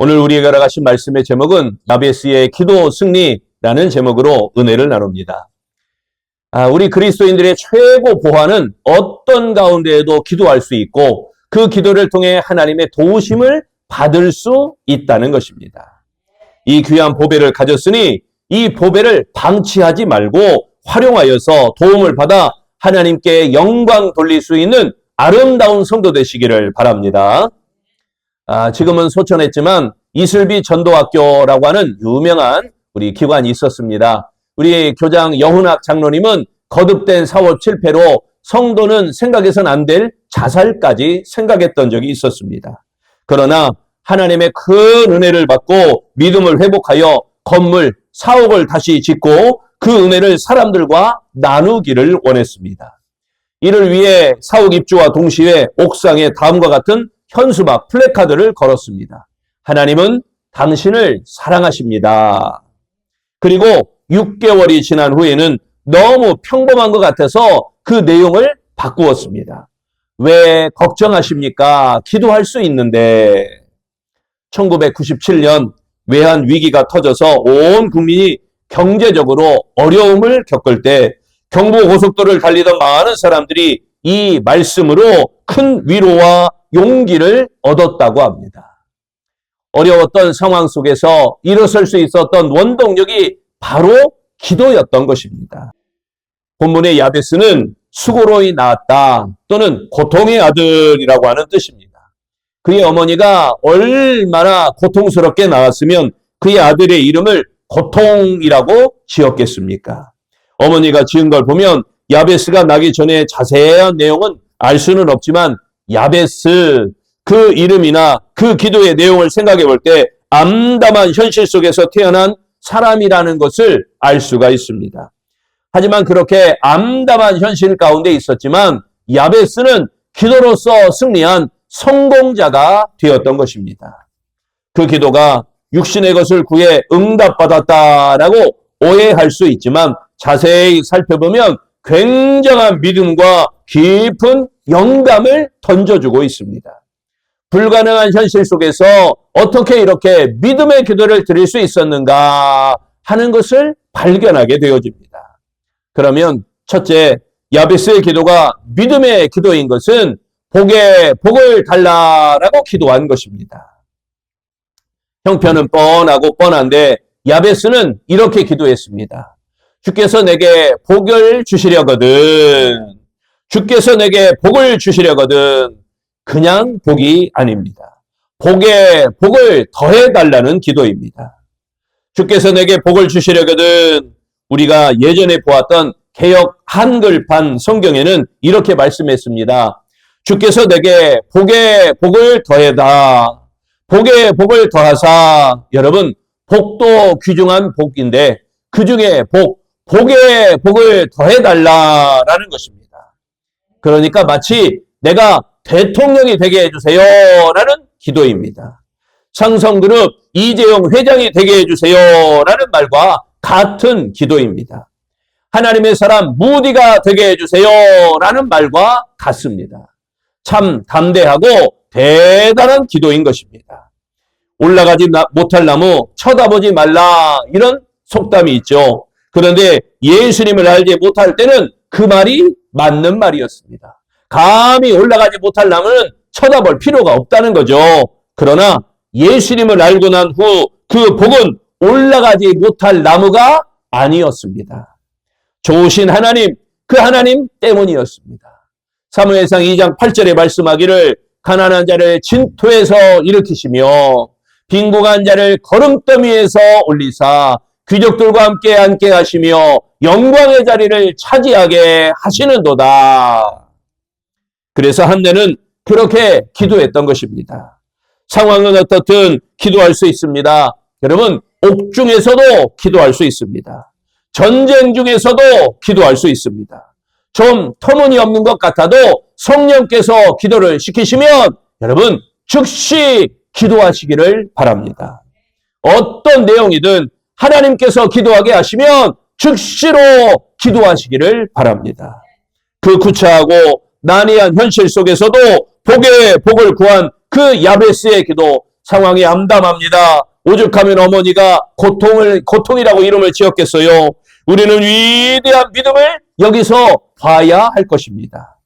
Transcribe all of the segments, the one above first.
오늘 우리에게 알아가신 말씀의 제목은 야베스의 기도 승리라는 제목으로 은혜를 나눕니다. 우리 그리스도인들의 최고 보화는 어떤 가운데에도 기도할 수 있고 그 기도를 통해 하나님의 도우심을 받을 수 있다는 것입니다. 이 귀한 보배를 가졌으니 이 보배를 방치하지 말고 활용하여서 도움을 받아 하나님께 영광 돌릴 수 있는 아름다운 성도 되시기를 바랍니다. 지금은 소천했지만 이슬비 전도학교라고 하는 유명한 우리 기관이 있었습니다. 우리 교장 여훈학 장로님은 거듭된 사업 실패로 성도는 생각해서는 안 될 자살까지 생각했던 적이 있었습니다. 그러나 하나님의 큰 은혜를 받고 믿음을 회복하여 건물, 사옥을 다시 짓고 그 은혜를 사람들과 나누기를 원했습니다. 이를 위해 사옥 입주와 동시에 옥상에 다음과 같은 현수막, 플래카드를 걸었습니다. 하나님은 당신을 사랑하십니다. 그리고 6개월이 지난 후에는 너무 평범한 것 같아서 그 내용을 바꾸었습니다. 왜 걱정하십니까? 기도할 수 있는데. 1997년 외환 위기가 터져서 온 국민이 경제적으로 어려움을 겪을 때 경부고속도로를 달리던 많은 사람들이 이 말씀으로 큰 위로와 용기를 얻었다고 합니다. 어려웠던 상황 속에서 일어설 수 있었던 원동력이 바로 기도였던 것입니다. 본문의 야베스는 수고로 낳았다 또는 고통의 아들이라고 하는 뜻입니다. 그의 어머니가 얼마나 고통스럽게 낳았으면 그의 아들의 이름을 고통이라고 지었겠습니까? 어머니가 지은 걸 보면 야베스가 나기 전에 자세한 내용은 알 수는 없지만 야베스 그 이름이나 그 기도의 내용을 생각해 볼 때 암담한 현실 속에서 태어난 사람이라는 것을 알 수가 있습니다. 하지만 그렇게 암담한 현실 가운데 있었지만 야베스는 기도로서 승리한 성공자가 되었던 것입니다. 그 기도가 육신의 것을 구해 응답받았다라고 오해할 수 있지만 자세히 살펴보면 굉장한 믿음과 깊은 영감을 던져주고 있습니다. 불가능한 현실 속에서 어떻게 이렇게 믿음의 기도를 드릴 수 있었는가 하는 것을 발견하게 되어집니다. 그러면 첫째, 야베스의 기도가 믿음의 기도인 것은 복을 달라라고 기도한 것입니다. 형편은 뻔하고 뻔한데 야베스는 이렇게 기도했습니다. 주께서 내게 복을 주시려거든. 주께서 내게 복을 주시려거든. 그냥 복이 아닙니다. 복에 복을 더해달라는 기도입니다. 주께서 내게 복을 주시려거든. 우리가 예전에 보았던 개역 한글판 성경에는 이렇게 말씀했습니다. 주께서 내게 복에 복을 더해다. 복에 복을 더하사. 여러분, 복도 귀중한 복인데 그 중에 복에 복을 더해달라라는 것입니다. 그러니까 마치 내가 대통령이 되게 해주세요라는 기도입니다. 상성그룹 이재용 회장이 되게 해주세요라는 말과 같은 기도입니다. 하나님의 사람 무디가 되게 해주세요라는 말과 같습니다. 참 담대하고 대단한 기도인 것입니다. 올라가지 못할 나무 쳐다보지 말라 이런 속담이 있죠. 그런데 예수님을 알지 못할 때는 그 말이 맞는 말이었습니다. 감히 올라가지 못할 나무는 쳐다볼 필요가 없다는 거죠. 그러나 예수님을 알고 난 후 그 복은 올라가지 못할 나무가 아니었습니다. 좋으신 하나님, 그 하나님 때문이었습니다. 사무엘상 2장 8절에 말씀하기를 가난한 자를 진토에서 일으키시며 빈궁한 자를 거름더미에서 올리사 귀족들과 함께 앉게 하시며 영광의 자리를 차지하게 하시는도다. 그래서 한때는 그렇게 기도했던 것입니다. 상황은 어떻든 기도할 수 있습니다. 여러분, 옥중에서도 기도할 수 있습니다. 전쟁 중에서도 기도할 수 있습니다. 좀 터무니없는 것 같아도 성령께서 기도를 시키시면 여러분 즉시 기도하시기를 바랍니다. 어떤 내용이든 하나님께서 기도하게 하시면 즉시로 기도하시기를 바랍니다. 그 구차하고 난해한 현실 속에서도 복에 복을 구한 그 야베스의 기도, 상황이 암담합니다. 오죽하면 어머니가 고통이라고 이름을 지었겠어요. 우리는 위대한 믿음을 여기서 봐야 할 것입니다.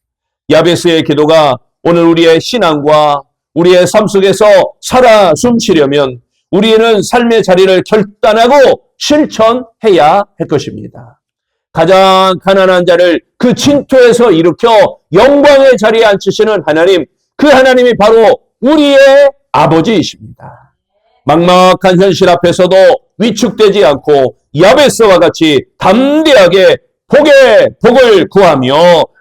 야베스의 기도가 오늘 우리의 신앙과 우리의 삶 속에서 살아 숨쉬려면 우리는 삶의 자리를 결단하고 실천해야 할 것입니다. 가장 가난한 자를 그 진토에서 일으켜 영광의 자리에 앉히시는 하나님, 그 하나님이 바로 우리의 아버지이십니다. 막막한 현실 앞에서도 위축되지 않고 야베스와 같이 담대하게 복을 구하며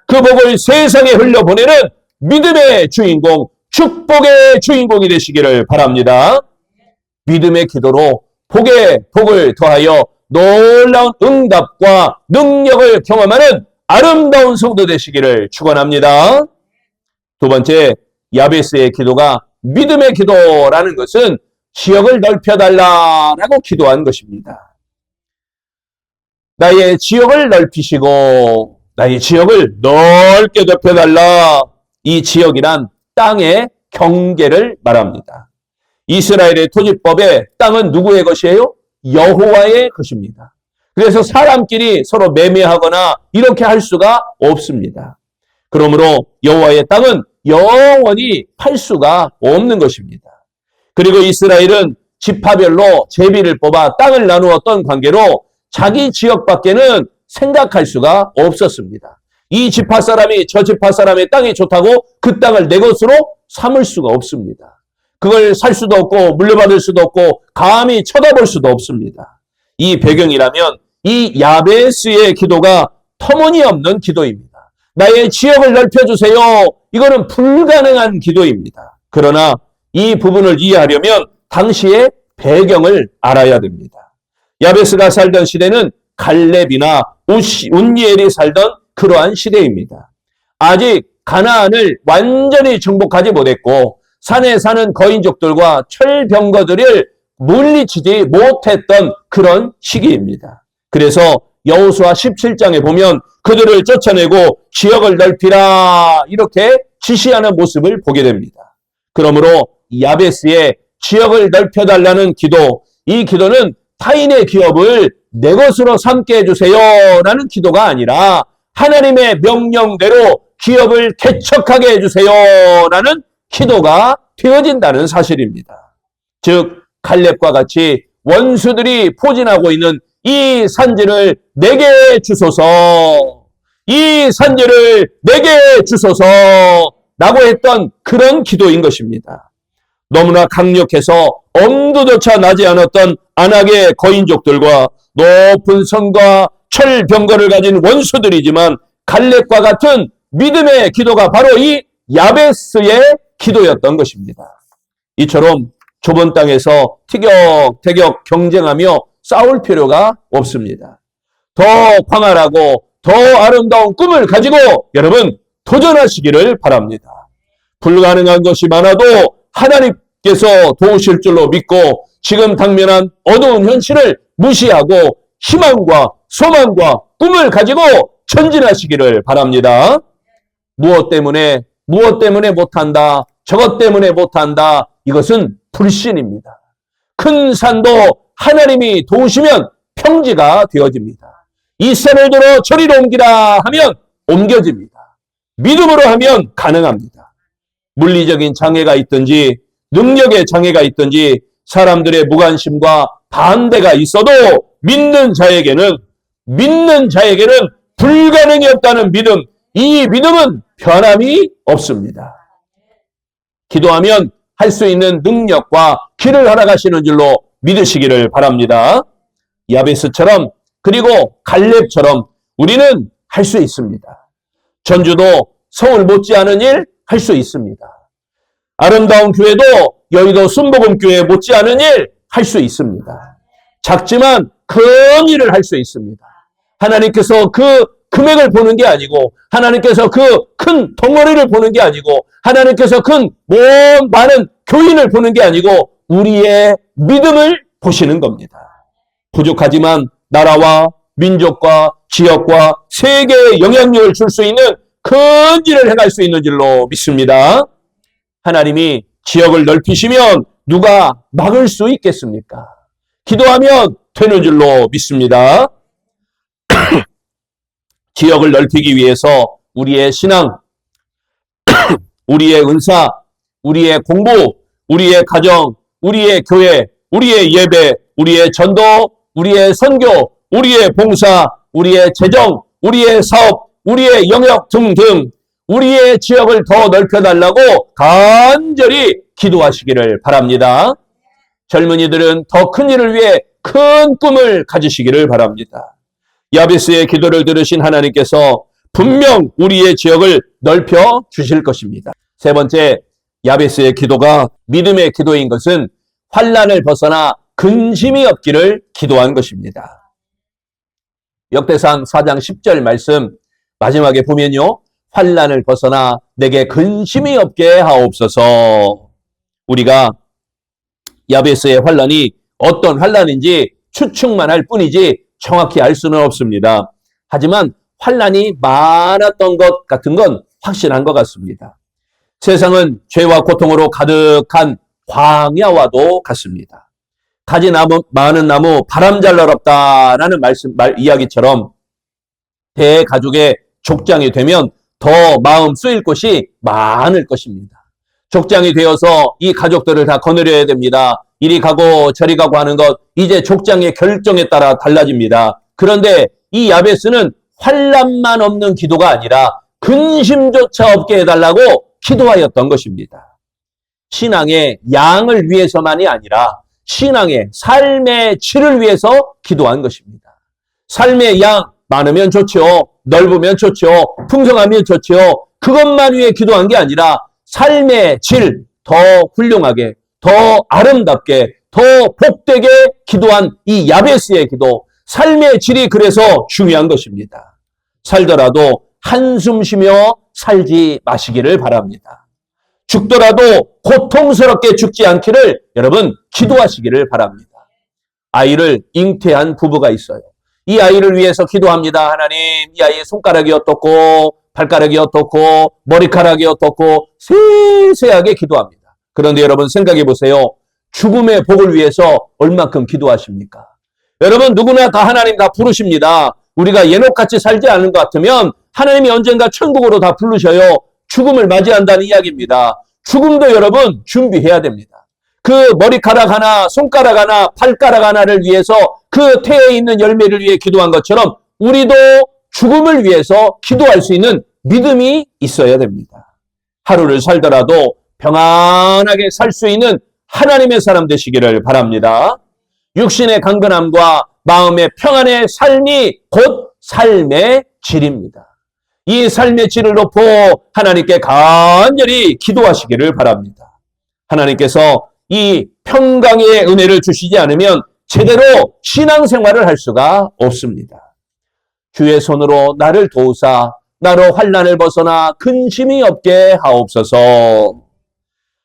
그 복을 세상에 흘려보내는 믿음의 주인공, 축복의 주인공이 되시기를 바랍니다. 믿음의 기도로 복을 더하여 놀라운 응답과 능력을 경험하는 아름다운 성도 되시기를 축원합니다. 두 번째, 야베스의 기도가 믿음의 기도라는 것은 지역을 넓혀달라라고 기도한 것입니다. 나의 지역을 넓히시고 나의 지역을 넓게 넓혀달라. 이 지역이란 땅의 경계를 말합니다. 이스라엘의 토지법에 땅은 누구의 것이에요? 여호와의 것입니다. 그래서 사람끼리 서로 매매하거나 이렇게 할 수가 없습니다. 그러므로 여호와의 땅은 영원히 팔 수가 없는 것입니다. 그리고 이스라엘은 지파별로 제비를 뽑아 땅을 나누었던 관계로 자기 지역밖에는 생각할 수가 없었습니다. 이 지파 사람이 저 지파 사람의 땅이 좋다고 그 땅을 내 것으로 삼을 수가 없습니다. 그걸 살 수도 없고 물려받을 수도 없고 감히 쳐다볼 수도 없습니다. 이 배경이라면 이 야베스의 기도가 터무니없는 기도입니다. 나의 지역을 넓혀주세요. 이거는 불가능한 기도입니다. 그러나 이 부분을 이해하려면 당시의 배경을 알아야 됩니다. 야베스가 살던 시대는 갈렙이나 운니엘이 살던 그러한 시대입니다. 아직 가나안을 완전히 정복하지 못했고 산에 사는 거인족들과 철병거들을 물리치지 못했던 그런 시기입니다. 그래서 여호수아 17장에 보면 그들을 쫓아내고 지역을 넓히라 이렇게 지시하는 모습을 보게 됩니다. 그러므로 야베스의 지역을 넓혀달라는 기도, 이 기도는 타인의 기업을 내 것으로 삼게 해주세요 라는 기도가 아니라 하나님의 명령대로 기업을 개척하게 해주세요 라는 기도가 되어진다는 사실입니다. 즉 갈렙과 같이 원수들이 포진하고 있는 이 산지를 내게 주소서, 이 산지를 내게 주소서 라고 했던 그런 기도인 것입니다. 너무나 강력해서 엄두조차 나지 않았던 안악의 거인족들과 높은 성과 철병거를 가진 원수들이지만 갈렙과 같은 믿음의 기도가 바로 이 야베스의 기도였던 것입니다. 이처럼 좁은 땅에서 티격태격 경쟁하며 싸울 필요가 없습니다. 더 광활하고 더 아름다운 꿈을 가지고 여러분 도전하시기를 바랍니다. 불가능한 것이 많아도 하나님께서 도우실 줄로 믿고 지금 당면한 어두운 현실을 무시하고 희망과 소망과 꿈을 가지고 전진하시기를 바랍니다. 무엇 때문에 못한다, 저것 때문에 못한다, 이것은 불신입니다. 큰 산도 하나님이 도우시면 평지가 되어집니다. 이 산을 들어 저리로 옮기라 하면 옮겨집니다. 믿음으로 하면 가능합니다. 물리적인 장애가 있든지 능력의 장애가 있든지 사람들의 무관심과 반대가 있어도 믿는 자에게는 불가능이 없다는 믿음, 이 믿음은 변함이 없습니다. 기도하면 할 수 있는 능력과 길을 허락하시는 줄로 믿으시기를 바랍니다. 야베스처럼 그리고 갈렙처럼 우리는 할 수 있습니다. 전주도 서울 못지않은 일 할 수 있습니다. 아름다운 교회도 여의도 순복음교회 못지않은 일 할 수 있습니다. 작지만 큰 일을 할 수 있습니다. 하나님께서 그 금액을 보는 게 아니고 하나님께서 그 큰 덩어리를 보는 게 아니고 하나님께서 많은 교인을 보는 게 아니고 우리의 믿음을 보시는 겁니다. 부족하지만 나라와 민족과 지역과 세계에 영향력을 줄 수 있는 큰 일을 행할 수 있는 줄로 믿습니다. 하나님이 지역을 넓히시면 누가 막을 수 있겠습니까? 기도하면 되는 줄로 믿습니다. 지역을 넓히기 위해서 우리의 신앙, 우리의 은사, 우리의 공부, 우리의 가정, 우리의 교회, 우리의 예배, 우리의 전도, 우리의 선교, 우리의 봉사, 우리의 재정, 우리의 사업, 우리의 영역 등등 우리의 지역을 더 넓혀달라고 간절히 기도하시기를 바랍니다. 젊은이들은 더 큰 일을 위해 큰 꿈을 가지시기를 바랍니다. 야베스의 기도를 들으신 하나님께서 분명 우리의 지역을 넓혀 주실 것입니다. 세 번째, 야베스의 기도가 믿음의 기도인 것은 환난을 벗어나 근심이 없기를 기도한 것입니다. 역대상 4장 10절 말씀 마지막에 보면요, 환난을 벗어나 내게 근심이 없게 하옵소서. 우리가 야베스의 환난이 어떤 환난인지 추측만 할 뿐이지 정확히 알 수는 없습니다. 하지만 환난이 많았던 것 같은 건 확실한 것 같습니다. 세상은 죄와 고통으로 가득한 광야와도 같습니다. 가지 나무, 많은 나무 바람 잘 날없다라는 이야기처럼 대가족의 족장이 되면 더 마음 쓰일 곳이 많을 것입니다. 족장이 되어서 이 가족들을 다 거느려야 됩니다. 이리 가고 저리 가고 하는 것, 이제 족장의 결정에 따라 달라집니다. 그런데 이 야베스는 환난만 없는 기도가 아니라 근심조차 없게 해달라고 기도하였던 것입니다. 신앙의 양을 위해서만이 아니라 신앙의 삶의 질을 위해서 기도한 것입니다. 삶의 양 많으면 좋죠. 넓으면 좋죠. 풍성하면 좋죠. 그것만 위해 기도한 게 아니라 삶의 질, 더 훌륭하게, 더 아름답게, 더 복되게 기도한 이 야베스의 기도, 삶의 질이 그래서 중요한 것입니다. 살더라도 한숨 쉬며 살지 마시기를 바랍니다. 죽더라도 고통스럽게 죽지 않기를 여러분 기도하시기를 바랍니다. 아이를 잉태한 부부가 있어요. 이 아이를 위해서 기도합니다. 하나님, 이 아이의 손가락이 어떻고 발가락이 어떻고 머리카락이 어떻고 세세하게 기도합니다. 그런데 여러분 생각해 보세요. 죽음의 복을 위해서 얼마큼 기도하십니까? 여러분 누구나 다 하나님 다 부르십니다. 우리가 예녹같이 살지 않은 것 같으면 하나님이 언젠가 천국으로 다 부르셔요. 죽음을 맞이한다는 이야기입니다. 죽음도 여러분 준비해야 됩니다. 그 머리카락 하나, 손가락 하나, 발가락 하나를 위해서 그 태에 있는 열매를 위해 기도한 것처럼 우리도 죽음을 위해서 기도할 수 있는 믿음이 있어야 됩니다. 하루를 살더라도 평안하게 살 수 있는 하나님의 사람 되시기를 바랍니다. 육신의 강건함과 마음의 평안의 삶이 곧 삶의 질입니다. 이 삶의 질을 높여 하나님께 간절히 기도하시기를 바랍니다. 하나님께서 이 평강의 은혜를 주시지 않으면 제대로 신앙생활을 할 수가 없습니다. 주의 손으로 나를 도우사 나로 환난을 벗어나 근심이 없게 하옵소서.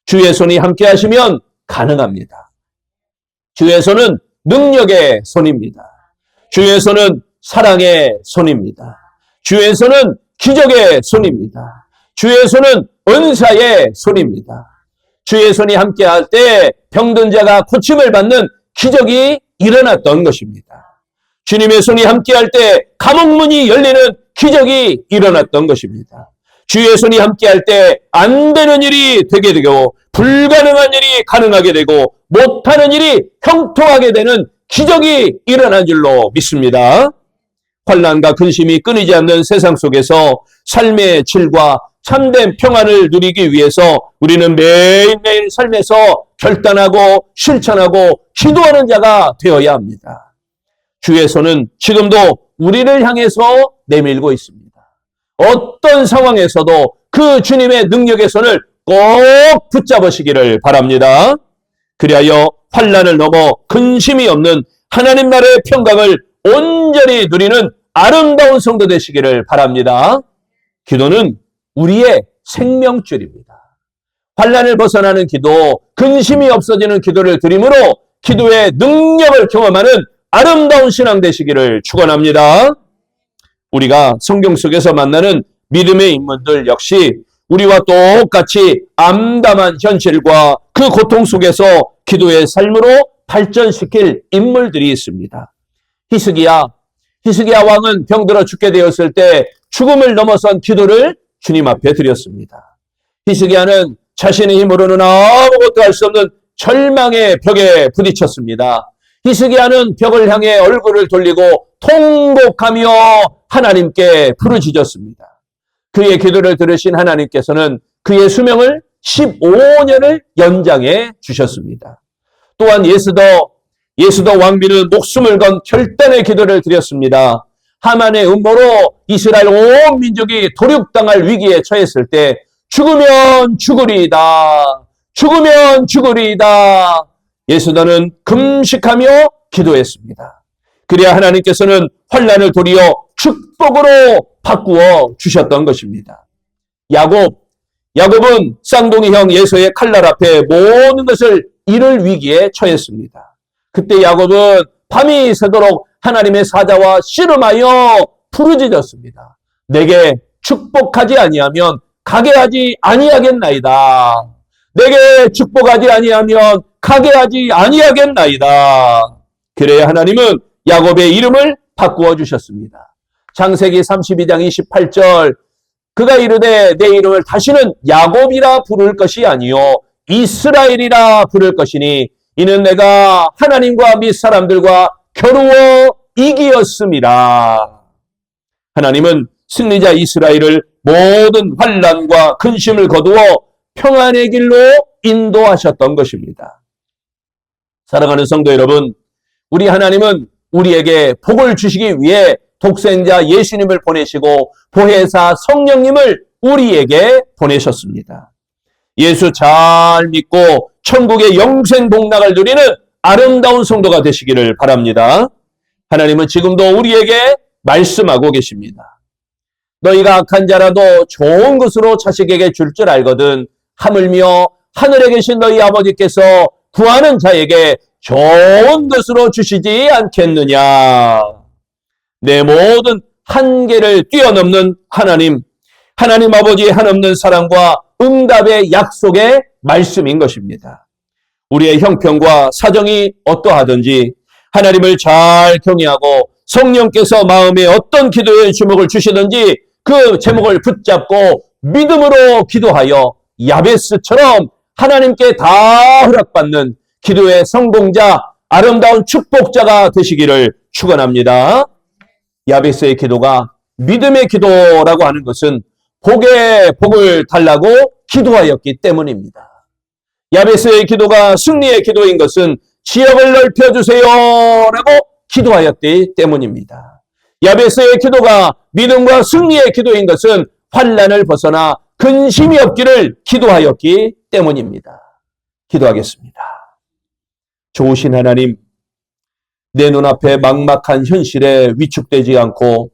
주의 손이 함께 하시면 가능합니다. 주의 손은 능력의 손입니다. 주의 손은 사랑의 손입니다. 주의 손은 기적의 손입니다. 주의 손은 은사의 손입니다. 주의 손이 함께할 때 병든 자가 고침을 받는 기적이 일어났던 것입니다. 주님의 손이 함께할 때 감옥문이 열리는 기적이 일어났던 것입니다. 주의 손이 함께할 때 안 되는 일이 되게 되고 불가능한 일이 가능하게 되고 못하는 일이 형통하게 되는 기적이 일어난 줄로 믿습니다. 환난과 근심이 끊이지 않는 세상 속에서 삶의 질과 참된 평안을 누리기 위해서 우리는 매일매일 삶에서 결단하고 실천하고 기도하는 자가 되어야 합니다. 주의 손은 지금도 우리를 향해서 내밀고 있습니다. 어떤 상황에서도 그 주님의 능력의 손을 꼭 붙잡으시기를 바랍니다. 그리하여 환난을 넘어 근심이 없는 하나님 나라의 평강을 온전히 누리는 아름다운 성도 되시기를 바랍니다. 기도는 우리의 생명줄입니다. 환난을 벗어나는 기도, 근심이 없어지는 기도를 드림으로 기도의 능력을 경험하는 아름다운 신앙 되시기를 축원합니다. 우리가 성경 속에서 만나는 믿음의 인물들 역시 우리와 똑같이 암담한 현실과 그 고통 속에서 기도의 삶으로 발전시킬 인물들이 있습니다. 히스기야 왕은 병들어 죽게 되었을 때 죽음을 넘어선 기도를 주님 앞에 드렸습니다. 히스기야는 자신의 힘으로는 아무것도 할 수 없는 절망의 벽에 부딪혔습니다. 히스기야는 벽을 향해 얼굴을 돌리고 통곡하며 하나님께 부르짖었습니다. 그의 기도를 들으신 하나님께서는 그의 수명을 15년을 연장해 주셨습니다. 또한 예수도 왕비는 목숨을 건 결단의 기도를 드렸습니다. 하만의 음모로 이스라엘 온 민족이 도륙당할 위기에 처했을 때 죽으면 죽으리이다. 죽으면 죽으리이다. 예수도는 금식하며 기도했습니다. 그래야 하나님께서는 환난을 도리어 축복으로 바꾸어 주셨던 것입니다. 야곱은 쌍둥이 형 에서의 칼날 앞에 모든 것을 잃을 위기에 처했습니다. 그때 야곱은 밤이 새도록 하나님의 사자와 씨름하여 부르짖었습니다. 내게 축복하지 아니하면 가게 하지 아니하겠나이다. 내게 축복하지 아니하면 가게 하지 아니하겠나이다. 그래야 하나님은 야곱의 이름을 바꾸어 주셨습니다. 창세기 32장 28절 그가 이르되 내 이름을 다시는 야곱이라 부를 것이 아니요 이스라엘이라 부를 것이니 이는 내가 하나님과 및 사람들과 겨루어 이기었음이라. 하나님은 승리자 이스라엘을 모든 환난과 근심을 거두어 평안의 길로 인도하셨던 것입니다. 사랑하는 성도 여러분, 우리 하나님은 우리에게 복을 주시기 위해 독생자 예수님을 보내시고 보혜사 성령님을 우리에게 보내셨습니다. 예수 잘 믿고 천국의 영생 복락을 누리는 아름다운 성도가 되시기를 바랍니다. 하나님은 지금도 우리에게 말씀하고 계십니다. 너희가 악한 자라도 좋은 것으로 자식에게 줄 줄 알거든 하물며 하늘에 계신 너희 아버지께서 구하는 자에게 좋은 것으로 주시지 않겠느냐. 내 모든 한계를 뛰어넘는 하나님 아버지의 한없는 사랑과 응답의 약속의 말씀인 것입니다. 우리의 형편과 사정이 어떠하든지 하나님을 잘 경외하고 성령께서 마음에 어떤 기도의 제목을 주시든지 그 제목을 붙잡고 믿음으로 기도하여 야베스처럼 하나님께 다 허락받는 기도의 성공자, 아름다운 축복자가 되시기를 축원합니다. 야베스의 기도가 믿음의 기도라고 하는 것은 복에 복을 달라고 기도하였기 때문입니다. 야베스의 기도가 승리의 기도인 것은 지역을 넓혀주세요 라고 기도하였기 때문입니다. 야베스의 기도가 믿음과 승리의 기도인 것은 환난을 벗어나 근심이 없기를 기도하였기 때문입니다. 기도하겠습니다. 좋으신 하나님, 내 눈앞에 막막한 현실에 위축되지 않고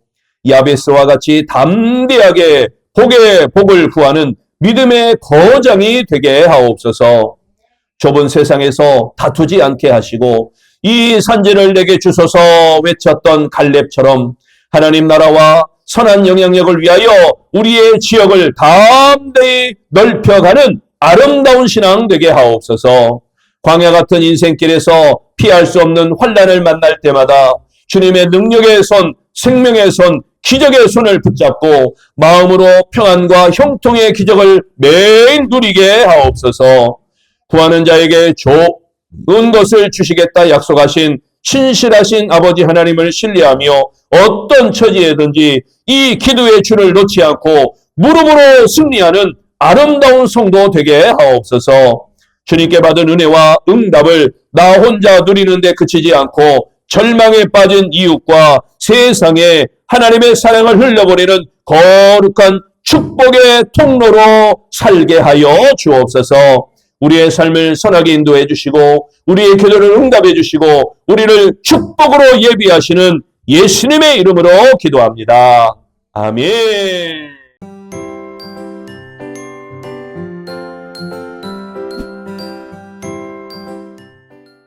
야베스와 같이 담대하게 복의 복을 구하는 믿음의 거장이 되게 하옵소서. 좁은 세상에서 다투지 않게 하시고 이 산지를 내게 주소서 외쳤던 갈렙처럼 하나님 나라와 선한 영향력을 위하여 우리의 지역을 담대히 넓혀가는 아름다운 신앙 되게 하옵소서. 광야 같은 인생길에서 피할 수 없는 환난을 만날 때마다 주님의 능력의 손, 생명의 손, 기적의 손을 붙잡고 마음으로 평안과 형통의 기적을 매일 누리게 하옵소서. 구하는 자에게 좋은 것을 주시겠다 약속하신 신실하신 아버지 하나님을 신뢰하며 어떤 처지에든지 이 기도의 줄을 놓지 않고 무릎으로 승리하는 아름다운 성도 되게 하옵소서. 주님께 받은 은혜와 응답을 나 혼자 누리는 데 그치지 않고 절망에 빠진 이웃과 세상에 하나님의 사랑을 흘려보내는 거룩한 축복의 통로로 살게 하여 주옵소서. 우리의 삶을 선하게 인도해 주시고 우리의 기도를 응답해 주시고 우리를 축복으로 예비하시는 예수님의 이름으로 기도합니다. 아멘.